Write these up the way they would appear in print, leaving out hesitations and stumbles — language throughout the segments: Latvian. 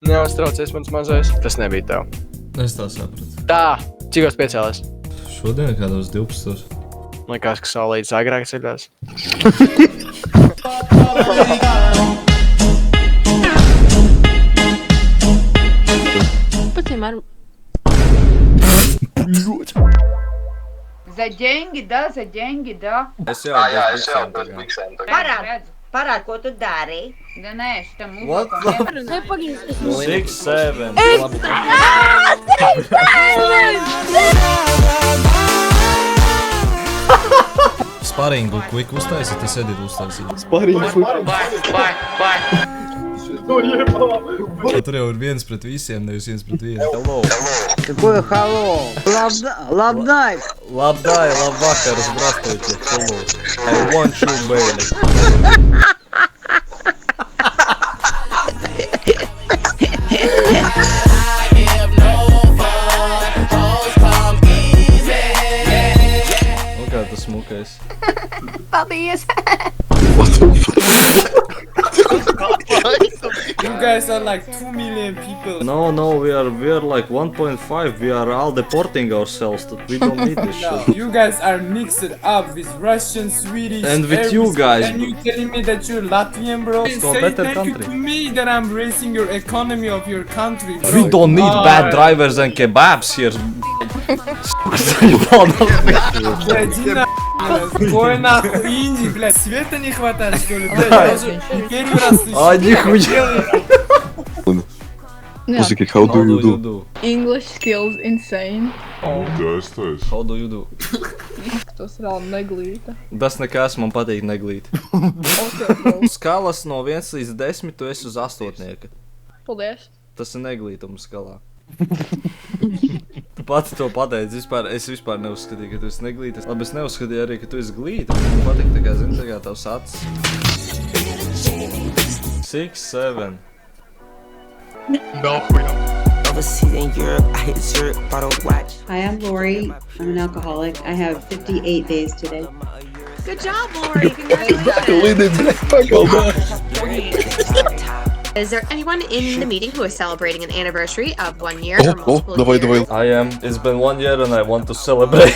Neuztraucies, mans mazais. Tas nebija tev. Es tā sapratu. Tā, cikos piecēlēs? Šodien kādos 12. Likās, ka saulītis agrāk ceļās. Пацан, Мару. За деньги, да, за деньги, да. Es jau bez biksēm tagad. Parād, ko tu dari? Да не, что там What the? Дай погнись. 6, 7. Sparingu quick uztaisīt, es Edit uztaisīju. Tur jau ir viens pret visiem, nevis viens pret vienu. Hello. Какое hello? Labdai! Labdai, labvakar, здравствуйте. Hello. I want you, baby. Nu kā tas smukais? Paldies. You guys are like 2 million people. No, we are like 1.5. We are all deporting ourselves. We don't need this shit. You guys are mixed up with Russian, Swedish, And with you guys, And you telling me that you're Latvian, bro? So Say better thank country. you to me that I'm raising your economy of your country, bro. We don't need bad drivers and kebabs here. Иди на Ой, нахуй, Инди, блядь. Света не хватает, что ли, блядь? Я уже первый раз слышу. А, нихуя. Musiki, how do you do? English skills insane. How do you do? Tas vēl neglīta. Tas nekas, man patīk neglīt. Skalas no 1 līdz 10 tu esi uz 8. Paldies. Tas ir neglītums skalā. Tu pati to pateici, es vispār neuzskatīju, ka tu esi neglītis. Labi, es neuzskatīju arī, ka tu esi glīta. Man patīk tā kā, zini, tā kā tavs acis. 6, 7. Overseas in Europe, I hit Zurich, bottle watch. Hi, I'm Lori. I'm an alcoholic. I have 58 days today. Good job, Lori. Is there anyone in the meeting who is celebrating an anniversary of 1 year or multiple years? Давай. I am. It's been 1 year and I want to celebrate.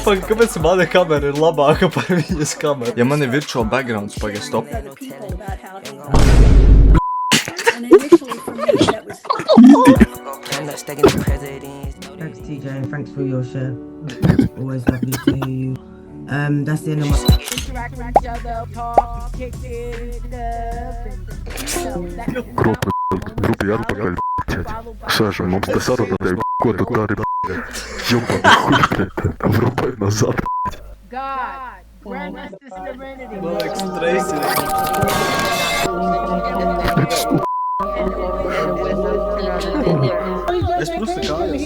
Kāpēc mana kamera ir labāka par viņas kameru? Ja man ir virtual backgrounds, pagaid, stop. Thanks, TJ, and thanks for your share. Always lovely to hear you. That's the end of my... Группе я рука, блядь. Саша, mums tas atradēja, ko tu dari, блядь. Jumpa, хуй, блядь. Врубай назад, блядь. God, grant us the serenity. Es просто kājās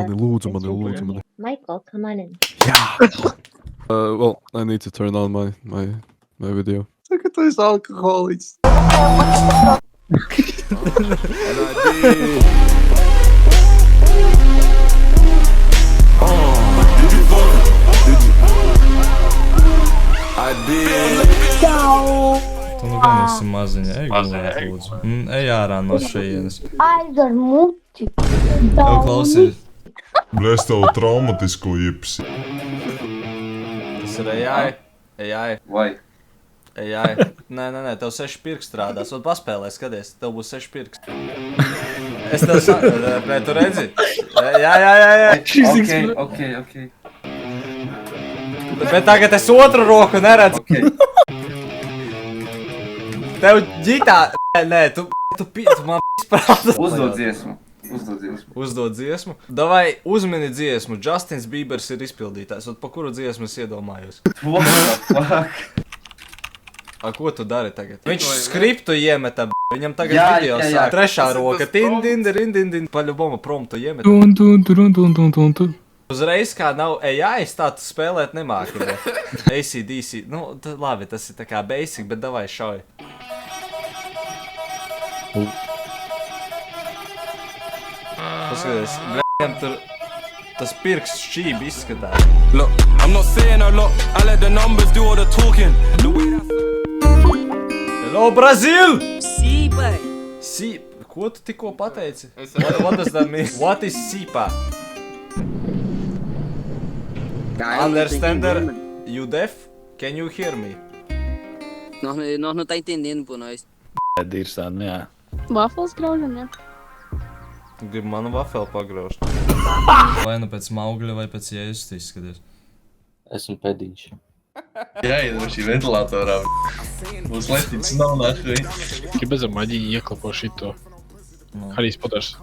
Lūdzu mani. Michael, come on in. Well, I need to turn on my video. Saka, tu esi alkoholiķis. Tu nu gan esi maziņa, ej gulēt, lūdzu. Ej ārā no šejienes. Aizver muti. Tev klausies. Bļēc tev traumatisko jipsi. Tas ir AI. Vai? AI. Nē, tev 6 pirksti strādās. Un paspēlē, skaties, tev būs 6 pirksti. Es tev saku, nē, tu redzi? Jā. Okay. Bet tagad es otru roku neredzu. Tev ģitā... Nē, tu man sprāda. Uzdod dziesmu. Davai, uzmini dziesmu. Justins Biebers ir izpildītājs. Un pa kuru dziesmu es iedomājos? What the fuck? A, ko tu dari tagad? Viņš skriptu iemeta, viņam tagad video sāk. Trešā roka. Din. Paļuboma promptu iemeta. Uzreiz kā nav AI, tā tu spēlēt nemāki. AC/DC. Nu, labi, tas ir tā kā basic, bet davai šauj. Paskaties, viņam tur tas pirksts šķībi izskatās. Look, I'm not saying a lot, I let the numbers do all the talking. Hello, Brazil! Sīpai! Ko tu tikko pateici? What does that mean? What is sīpā? Understander, you deaf? Can you hear me? Nós não tá entendendo por nós. Dirsāni, jā. Waffles graužam, jā. Gribu manu vafeli pagraužt. Vai nu pēc Maugļa vai pēc Jēzus izskaties? Esmu pēdīņš. Jāiedroši ventilatorā. Būs letīts nav nahuj. Gribēs ar maģiju ieklapo šito. Harijs Poters.